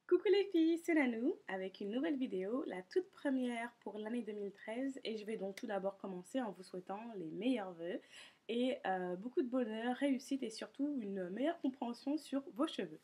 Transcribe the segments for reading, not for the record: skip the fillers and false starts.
Coucou les filles, c'est Nanou avec une nouvelle vidéo, la toute première pour l'année 2013 et je vais donc tout d'abord commencer en vous souhaitant les meilleurs vœux et beaucoup de bonheur, réussite et surtout une meilleure compréhension sur vos cheveux.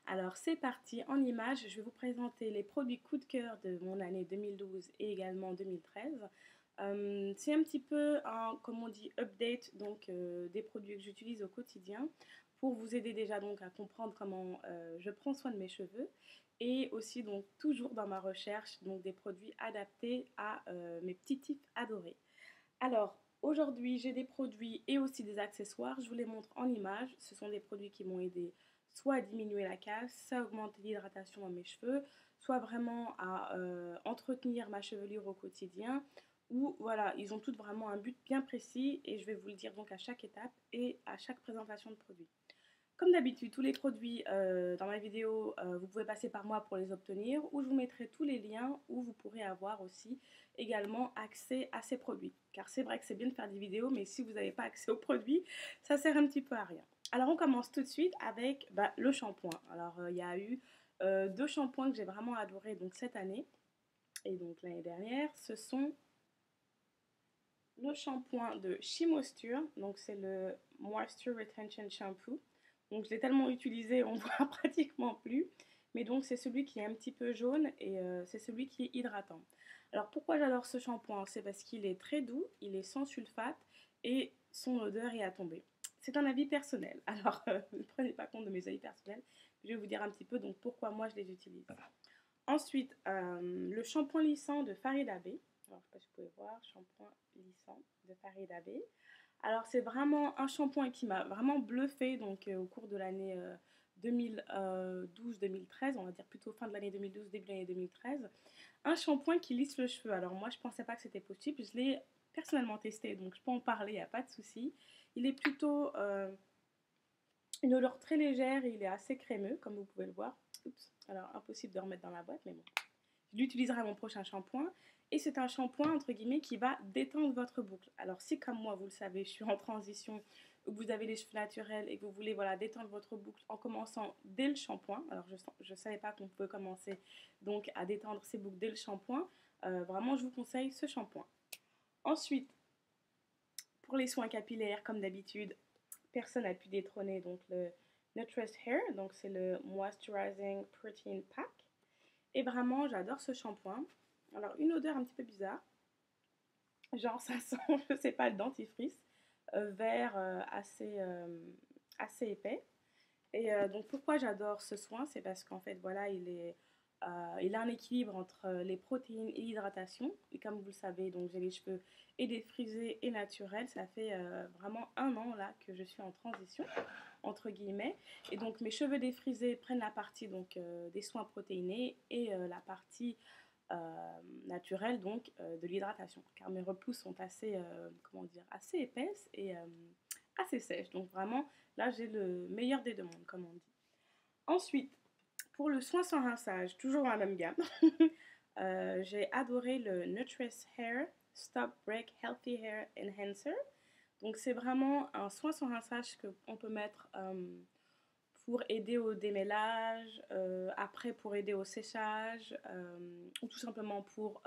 Alors c'est parti, en images, je vais vous présenter les produits coup de cœur de mon année 2012 et également 2013. C'est un petit peu un, comme on dit, update donc des produits que j'utilise au quotidien pour vous aider déjà donc à comprendre comment je prends soin de mes cheveux et aussi donc toujours dans ma recherche donc des produits adaptés à mes petits types adorés. Alors aujourd'hui j'ai des produits et aussi des accessoires, je vous les montre en images. Ce sont des produits qui m'ont aidé soit à diminuer la casse, soit à augmenter l'hydratation dans mes cheveux, soit vraiment à entretenir ma chevelure au quotidien. Ou voilà, ils ont tous vraiment un but bien précis et je vais vous le dire donc à chaque étape et à chaque présentation de produit. Comme d'habitude, tous les produits dans ma vidéo, vous pouvez passer par moi pour les obtenir ou je vous mettrai tous les liens où vous pourrez avoir aussi également accès à ces produits. Car c'est vrai que c'est bien de faire des vidéos, mais si vous n'avez pas accès aux produits, ça sert un petit peu à rien. Alors on commence tout de suite avec le shampoing. Alors il y a eu deux shampoings que j'ai vraiment adorés donc cette année et donc l'année dernière. Ce sont le shampoing de Shimosture, donc c'est le Moisture Retention Shampoo. Donc je l'ai tellement utilisé, on ne voit pratiquement plus. Mais donc c'est celui qui est un petit peu jaune et c'est celui qui est hydratant. Alors pourquoi j'adore ce shampoing? C'est parce qu'il est très doux, il est sans sulfate et son odeur est à tomber. C'est un avis personnel, alors ne prenez pas compte de mes avis personnels. Je vais vous dire un petit peu donc pourquoi moi je les utilise. Ensuite, le shampoing lissant de Farid Abbey. Alors, je ne sais pas si vous pouvez voir, shampoing lissant de Farid Abbey. Alors, c'est vraiment un shampoing qui m'a vraiment bluffé donc, au cours de l'année 2012-2013, on va dire plutôt fin de l'année 2012, début de l'année 2013. Un shampoing qui lisse le cheveu. Alors, moi, je ne pensais pas que c'était possible. Je l'ai personnellement testé, donc je peux en parler, il n'y a pas de souci. Il est plutôt une odeur très légère et il est assez crémeux, comme vous pouvez le voir. Oups, alors impossible de remettre dans la boîte, mais bon. Je l'utiliserai à mon prochain shampoing. Et c'est un shampoing, entre guillemets, qui va détendre votre boucle. Alors si, comme moi, vous le savez, je suis en transition, ou que vous avez les cheveux naturels et que vous voulez voilà, détendre votre boucle en commençant dès le shampoing. Alors je ne savais pas qu'on pouvait commencer donc à détendre ses boucles dès le shampoing. Vraiment, je vous conseille ce shampoing. Ensuite, pour les soins capillaires, comme d'habitude, personne n'a pu détrôner donc le Nutrist Hair, donc c'est le Moisturizing Protein Pack. Et vraiment, j'adore ce shampoing. Alors, une odeur un petit peu bizarre. Genre, ça sent, je sais pas, le dentifrice vert assez épais. Et donc, pourquoi j'adore ce soin? C'est parce qu'en fait, voilà, il a un équilibre entre les protéines et l'hydratation. Et comme vous le savez, donc j'ai les cheveux et défrisés et naturels. Ça fait vraiment un an là que je suis en transition, entre guillemets. Et donc mes cheveux défrisés prennent la partie donc, des soins protéinés et la partie naturelle donc de l'hydratation. Car mes repousses sont assez, comment dire, assez épaisses et assez sèches. Donc vraiment, là j'ai le meilleur des deux mondes, comme on dit. Ensuite, pour le soin sans rinçage, toujours dans la même gamme, j'ai adoré le Nutrist Hair Stop Break Healthy Hair Enhancer. Donc c'est vraiment un soin sans rinçage qu'on peut mettre pour aider au démêlage, après pour aider au séchage, ou tout simplement pour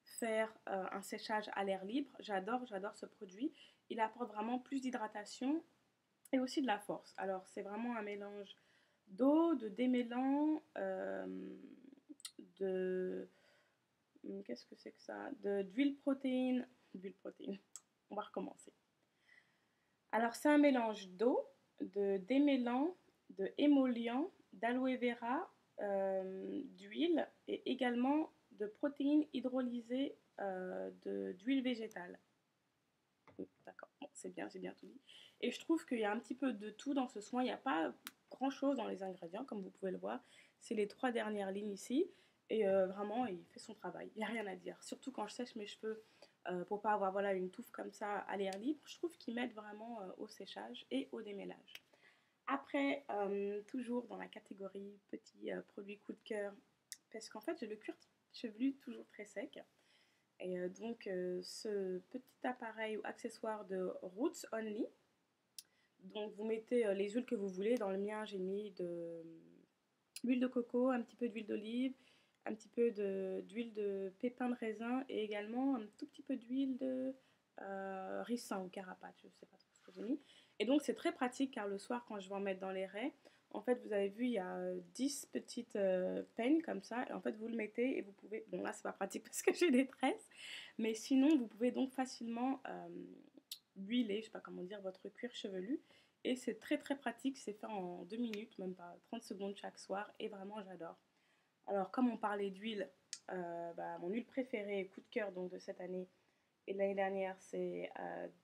faire un séchage à l'air libre. J'adore ce produit. Il apporte vraiment plus d'hydratation et aussi de la force. Alors c'est vraiment un mélange d'eau, de démêlant, de... Qu'est-ce que c'est que ça? D'huile protéine. D'huile protéine. On va recommencer. Alors c'est un mélange d'eau, de démêlant, de émollient, d'aloe vera, d'huile et également de protéines hydrolysées d'huile végétale. Oui, d'accord, bon, c'est bien, j'ai bien tout dit. Et je trouve qu'il y a un petit peu de tout dans ce soin. Il n'y a pas grand chose dans les ingrédients, comme vous pouvez le voir. C'est les trois dernières lignes ici. Et vraiment, il fait son travail. Il n'y a rien à dire. Surtout quand je sèche mes cheveux pour pas avoir voilà, une touffe comme ça à l'air libre. Je trouve qu'ils m'aident vraiment au séchage et au démêlage. Après, toujours dans la catégorie petits produits coup de cœur, parce qu'en fait, j'ai le cuir chevelu toujours très sec. Et donc, ce petit appareil ou accessoire de Roots Only. Donc, vous mettez les huiles que vous voulez. Dans le mien, j'ai mis l'huile de coco, un petit peu d'huile d'olive, un petit peu d'huile de pépins de raisin et également un tout petit peu d'huile de ricin ou carapace, je ne sais pas trop ce que j'ai mis. Et donc c'est très pratique car le soir quand je vais en mettre dans les raies, en fait vous avez vu il y a 10 petites peignes comme ça et en fait vous le mettez et vous pouvez, bon là c'est pas pratique parce que j'ai des tresses, mais sinon vous pouvez donc facilement huiler, je sais pas comment dire, votre cuir chevelu et c'est très très pratique, c'est fait en 2 minutes, même pas 30 secondes chaque soir et vraiment j'adore. Alors comme on parlait d'huile, mon huile préférée, coup de cœur donc de cette année et de l'année dernière, c'est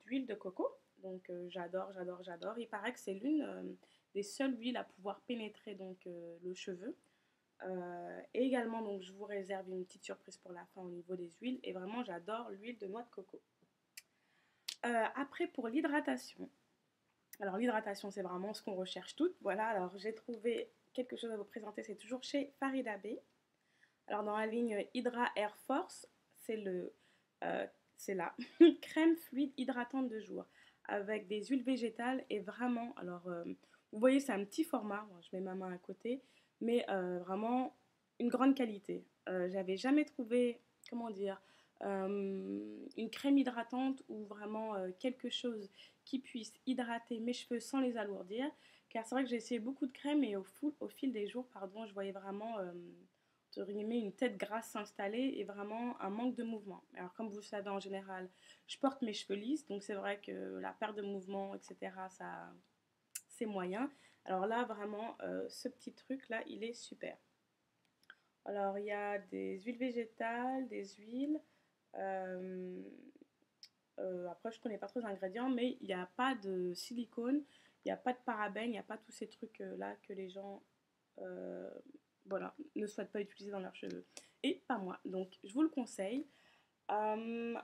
d'huile de coco. Donc j'adore, j'adore, j'adore. Il paraît que c'est l'une des seules huiles à pouvoir pénétrer donc le cheveu. Et également donc je vous réserve une petite surprise pour la fin au niveau des huiles et vraiment j'adore l'huile de noix de coco. Après pour l'hydratation. Alors l'hydratation c'est vraiment ce qu'on recherche toutes. Voilà, alors j'ai trouvé quelque chose à vous présenter, c'est toujours chez Farida Bey. Alors dans la ligne Hydra Air Force, c'est euh, c'est la crème fluide hydratante de jour avec des huiles végétales et vraiment, alors vous voyez c'est un petit format, moi, je mets ma main à côté, mais vraiment une grande qualité. J'avais jamais trouvé, comment dire, une crème hydratante ou vraiment quelque chose qui puisse hydrater mes cheveux sans les alourdir, car c'est vrai que j'ai essayé beaucoup de crèmes et au fil des jours, pardon, je voyais vraiment entre guillemets, une tête grasse s'installer et vraiment un manque de mouvement. Alors comme vous le savez en général, je porte mes cheveux lisses, donc c'est vrai que la perte de mouvement, etc., ça, c'est moyen. Alors là, vraiment, ce petit truc-là, il est super. Alors il y a des huiles végétales, des huiles. euh, Après, je connais pas trop les ingrédients, mais il n'y a pas de silicone, il n'y a pas de parabènes, il n'y a pas tous ces trucs-là que les gens euh, voilà, ne souhaitent pas utiliser dans leurs cheveux. Et pas moi, donc je vous le conseille.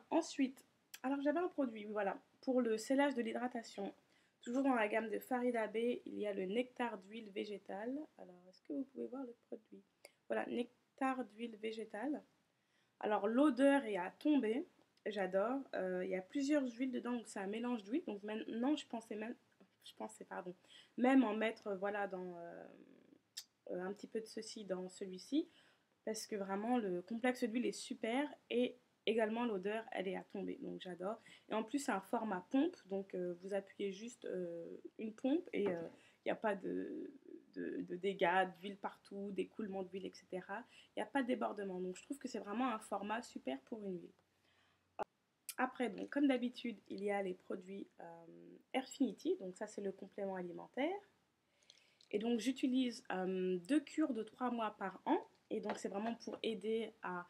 Ensuite, alors j'avais un produit, voilà, pour le scellage de l'hydratation. Toujours dans la gamme de Farida Bey, il y a le nectar d'huile végétale. Alors, est-ce que vous pouvez voir le produit? Voilà, nectar d'huile végétale. Alors, l'odeur est à tomber. J'adore. Il y a plusieurs huiles dedans, donc c'est un mélange d'huile. Donc maintenant, pardon, même en mettre, voilà, dans un petit peu de ceci dans celui-ci parce que vraiment le complexe d'huile est super et également l'odeur elle est à tomber donc j'adore et en plus c'est un format pompe donc vous appuyez juste une pompe et il n'y a pas de dégâts d'huile partout, d'écoulement d'huile etc. Il n'y a pas de débordement donc je trouve que c'est vraiment un format super pour une huile. Après donc comme d'habitude il y a les produits Airfinity donc ça c'est le complément alimentaire. Et donc j'utilise 2 cures de 3 mois par an. Et donc c'est vraiment pour aider à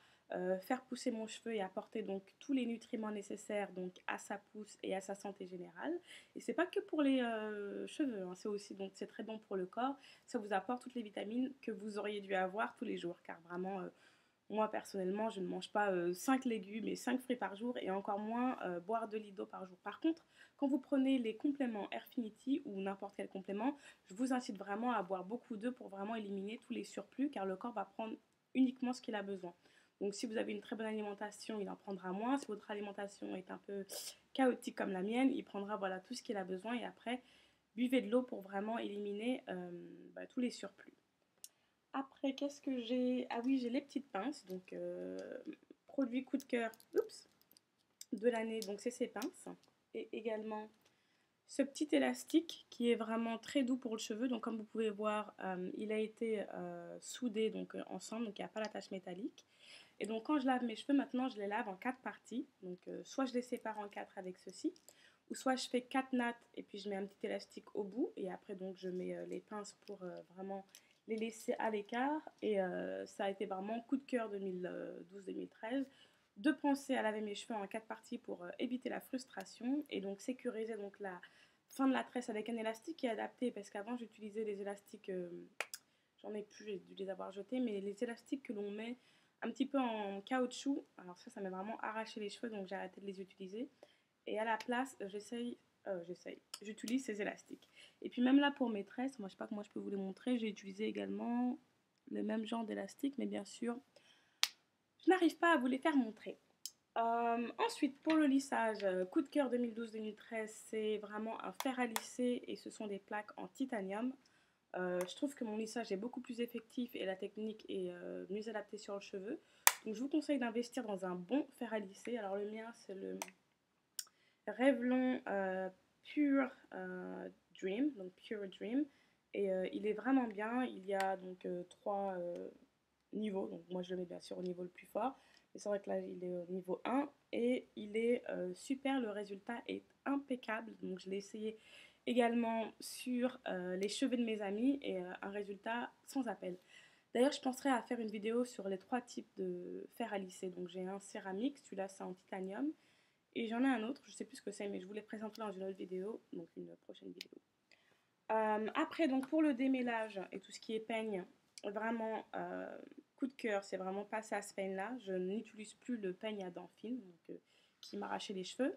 faire pousser mon cheveu et apporter donc tous les nutriments nécessaires donc à sa pousse et à sa santé générale. Et c'est pas que pour les cheveux, hein, c'est aussi donc c'est très bon pour le corps. Ça vous apporte toutes les vitamines que vous auriez dû avoir tous les jours, car vraiment moi, personnellement, je ne mange pas 5 légumes et 5 fruits par jour et encore moins boire 2 litres d'eau par jour. Par contre, quand vous prenez les compléments Airfinity ou n'importe quel complément, je vous incite vraiment à boire beaucoup d'eau pour vraiment éliminer tous les surplus car le corps va prendre uniquement ce qu'il a besoin. Donc si vous avez une très bonne alimentation, il en prendra moins. Si votre alimentation est un peu chaotique comme la mienne, il prendra voilà, tout ce qu'il a besoin et après, buvez de l'eau pour vraiment éliminer tous les surplus. Après, qu'est-ce que j'ai? Ah oui, j'ai les petites pinces. Donc, produit coup de cœur oups, de l'année. Donc, c'est ces pinces. Et également ce petit élastique qui est vraiment très doux pour le cheveu. Donc, comme vous pouvez voir, il a été soudé donc, ensemble. Donc, il n'y a pas la tache métallique. Et donc, quand je lave mes cheveux, maintenant, je les lave en 4 parties. Donc, soit je les sépare en 4 avec ceci. Ou soit je fais 4 nattes et puis je mets un petit élastique au bout. Et après, donc, je mets les pinces pour vraiment les laisser à l'écart. Et ça a été vraiment coup de cœur 2012-2013 de penser à laver mes cheveux en 4 parties pour éviter la frustration et donc sécuriser donc la fin de la tresse avec un élastique qui est adapté parce qu'avant j'utilisais des élastiques, j'en ai plus, j'ai dû les avoir jetés, mais les élastiques que l'on met un petit peu en caoutchouc, alors ça m'a vraiment arraché les cheveux donc j'ai arrêté de les utiliser et à la place j'utilise ces élastiques. Et puis même là pour mes tresses, moi je sais pas comment je peux vous les montrer, j'ai utilisé également le même genre d'élastique, mais bien sûr je n'arrive pas à vous les faire montrer. Ensuite, pour le lissage, coup de cœur 2012-2013, c'est vraiment un fer à lisser et ce sont des plaques en titanium. Je trouve que mon lissage est beaucoup plus effectif et la technique est mieux adaptée sur le cheveu. Donc je vous conseille d'investir dans un bon fer à lisser. Alors le mien c'est le Revlon Pure Dream, donc Pure Dream. Et il est vraiment bien. Il y a donc trois niveau, donc moi je le mets bien sûr au niveau le plus fort, mais c'est vrai que là il est au niveau 1 et il est super, le résultat est impeccable, donc je l'ai essayé également sur les cheveux de mes amis et un résultat sans appel. D'ailleurs je penserais à faire une vidéo sur les trois types de fer à lisser, donc j'ai un céramique, celui-là c'est en titanium, et j'en ai un autre, je sais plus ce que c'est, mais je vous l'ai présenté dans une autre vidéo, donc une prochaine vidéo. Après, donc pour le démêlage et tout ce qui est peigne, vraiment coup de cœur, c'est vraiment passer à ce peigne-là. Je n'utilise plus le peigne à dents fines, donc, qui m'arrachait les cheveux.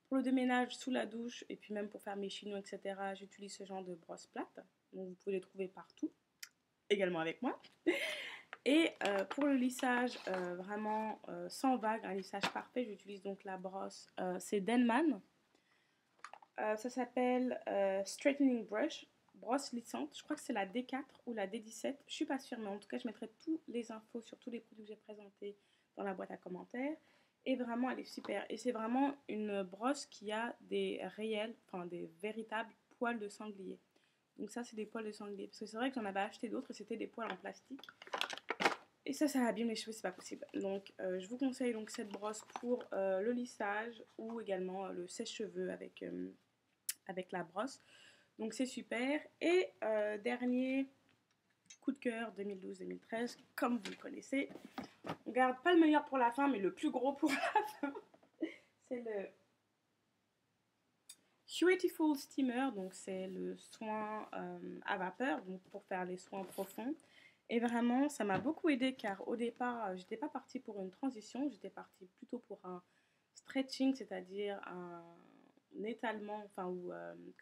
Pour le déménage sous la douche et puis même pour faire mes chignons, etc., j'utilise ce genre de brosse plate. Donc vous pouvez les trouver partout, également avec moi. Et pour le lissage, vraiment sans vague, un lissage parfait, j'utilise donc la brosse, c'est Denman. Ça s'appelle Straightening Brush, brosse lissante. Je crois que c'est la D4 ou la D17. Je suis pas sûre, mais en tout cas, je mettrai toutes les infos sur tous les produits que j'ai présentés dans la boîte à commentaires. Et vraiment, elle est super. Et c'est vraiment une brosse qui a des réels, enfin des véritables poils de sanglier. Donc ça, c'est des poils de sanglier. Parce que c'est vrai que j'en avais acheté d'autres et c'était des poils en plastique. Et ça abîme les cheveux, c'est pas possible. Donc je vous conseille donc cette brosse pour le lissage ou également le sèche-cheveux avec la brosse. Donc c'est super. Et dernier coup de cœur 2012-2013, comme vous le connaissez. On garde pas le meilleur pour la fin, mais le plus gros pour la fin. C'est le Beautiful Steamer, donc c'est le soin à vapeur, donc pour faire les soins profonds. Et vraiment, ça m'a beaucoup aidé car au départ, j'étais pas partie pour une transition, j'étais partie plutôt pour un stretching, c'est-à-dire un étalement, enfin, ou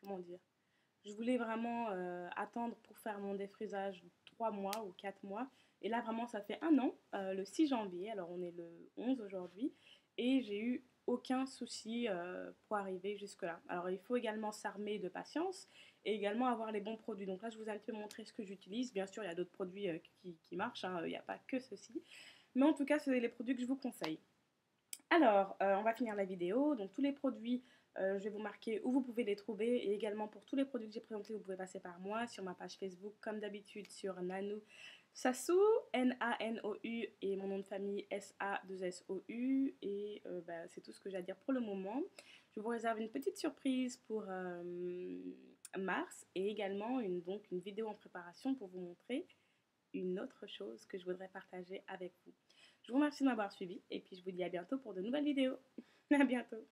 comment dire. Je voulais vraiment attendre pour faire mon défrisage 3 mois ou 4 mois. Et là, vraiment, ça fait un an, le 6 janvier, alors on est le 11 aujourd'hui, et j'ai eu aucun souci pour arriver jusque-là. Alors, il faut également s'armer de patience et également avoir les bons produits. Donc là, je vous ai un peu montré ce que j'utilise. Bien sûr, il y a d'autres produits qui marchent, hein, il n'y a pas que ceci. Mais en tout cas, c'est les produits que je vous conseille. Alors, on va finir la vidéo. Donc, tous les produits, je vais vous marquer où vous pouvez les trouver. Et également, pour tous les produits que j'ai présentés, vous pouvez passer par moi sur ma page Facebook, comme d'habitude, sur Nanou Sassou, N-A-N-O-U, et mon nom de famille, S-A-2-S-O-U. Et bah, c'est tout ce que j'ai à dire pour le moment. Je vous réserve une petite surprise pour mars et également donc une vidéo en préparation pour vous montrer une autre chose que je voudrais partager avec vous. Je vous remercie de m'avoir suivi et puis je vous dis à bientôt pour de nouvelles vidéos. À bientôt.